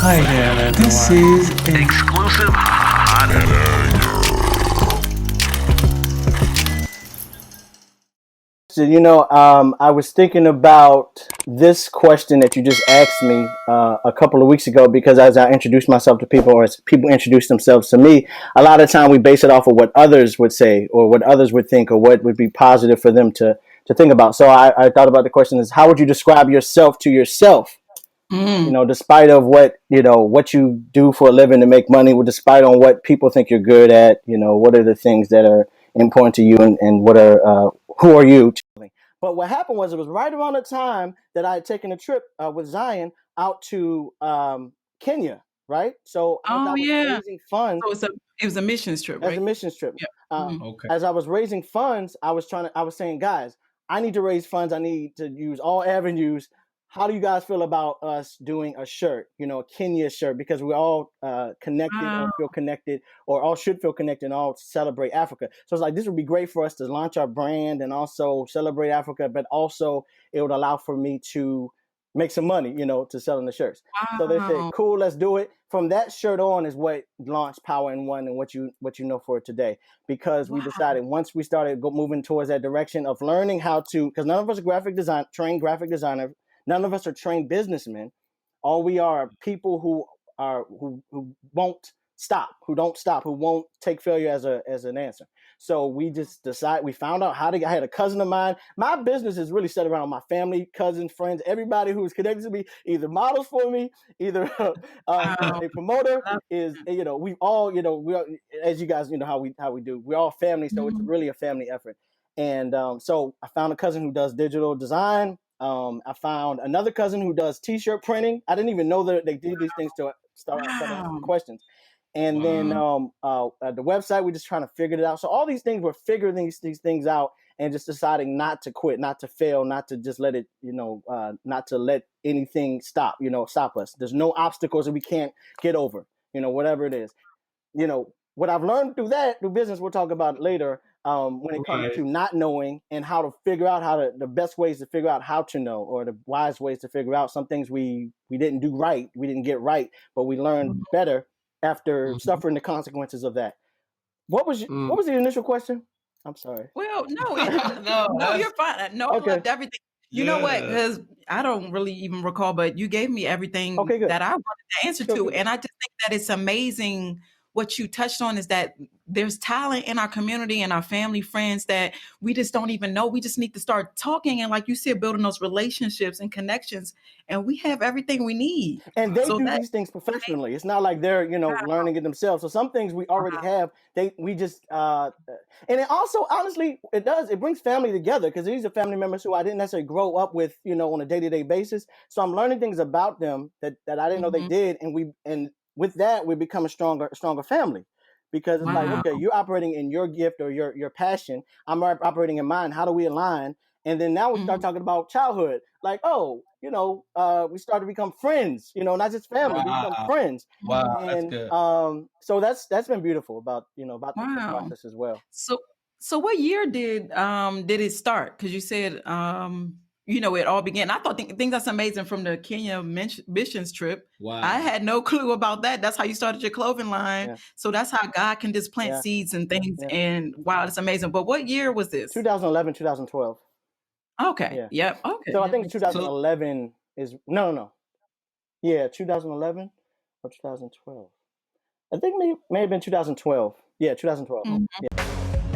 Hi there, this is Exclusive hot. So, I was thinking about this question that you just asked me a couple of weeks ago because as I introduce myself to people or as people introduce themselves to me, a lot of time we base it off of what others would say or what others would think or what would be positive for them to think about. So I thought about the question is how would you describe yourself to yourself? Despite of what you do for a living to make money, despite on what people think you're good at, what are the things that are important to you and what are, who are you? But what happened was it was right around the time that I had taken a trip with Zion out to Kenya, right? So as Oh I was yeah. raising funds So it was a missions trip, as a right? missions trip, Yeah. uh, Mhm. okay. as I was raising funds, I was saying, guys, I need to raise funds. I need to use all avenues. How do you guys feel about us doing a shirt, a Kenya shirt, because we're all connected or Wow. feel connected or all should feel connected and all celebrate Africa. So it's like, this would be great for us to launch our brand and also celebrate Africa, but also it would allow for me to make some money, to selling the shirts. So they said, Wow. cool, let's do it. From that shirt on is what launched Power in One and what you know for today. Because we Wow. decided once we started moving towards that direction of learning how to, because none of us are trained graphic designers, none of us are trained businessmen. All we are people who won't stop, who don't stop, who won't take failure as an answer. So we just decided, we found out how to. I had a cousin of mine. My business is really set around my family, cousins, friends, everybody who is connected to me, either models for me, either Wow. a promoter I love is. that. We all, we are, as you guys, how we do. We're all family, so it's Mhm. really a family effort. And so I found a cousin who does digital design. I found another cousin who does T-shirt printing. I didn't even know that they did these things to start asking Wow. questions. And then Wow. the website, we just trying to figure it out. So all these things, we're figuring these things out and just deciding not to quit, not to fail, not to just let it, not to let anything stop us. There's no obstacles that we can't get over, whatever it is. What I've learned through business, we'll talk about it later. When it comes Right. to not knowing and how to figure out the best ways to figure out how to know, or the wise ways to figure out some things we didn't do right, we didn't get right, but we learned Mhm. better after Mhm. suffering the consequences of that. Mm. What was the initial question? I'm sorry. Well, no, No, no, that's you're fine. No, I Okay. loved everything. You know what? yeah. Because I don't really even recall, but you gave me everything Okay. Good. that I wanted to answer Good. to, Good. Good. and I just think that it's amazing what you touched on is that there's talent in our community and our family, friends that we just don't even know. We just need to start talking and, like you said, building those relationships and connections, and we have everything we need. And they So do that these things professionally. It's not like they're learning it themselves. So some things we already have. We just and it also honestly it brings family together because these are family members who I didn't necessarily grow up with on a day-to-day basis. So I'm learning things about them that I didn't know they Mhm. did, and with that we become a stronger family. Because it's like, Wow. okay, you're operating in your gift or your passion. I'm operating in mine. How do we align? And then now we start Mhm. talking about childhood. Like, oh, we start to become friends. Not just family. We become Wow. friends, Wow, Mhm. that's and good. so that's been beautiful about about the Wow. process as well. So so what year did it start? Because you said it all began. I think that's amazing from the Kenya missions trip. I Wow. had no clue about that. That's how you started your clothing line. Yeah, So that's how God can just plant yeah, seeds and things. yeah. And wow, it's amazing. But what year was this? 2011, 2012. Okay. Yeah. Yep. So Okay. I That think makes sense. 2011 is no. Yeah, 2011 or 2012. I think may have been 2012. Yeah, 2012. Mhm. Yeah.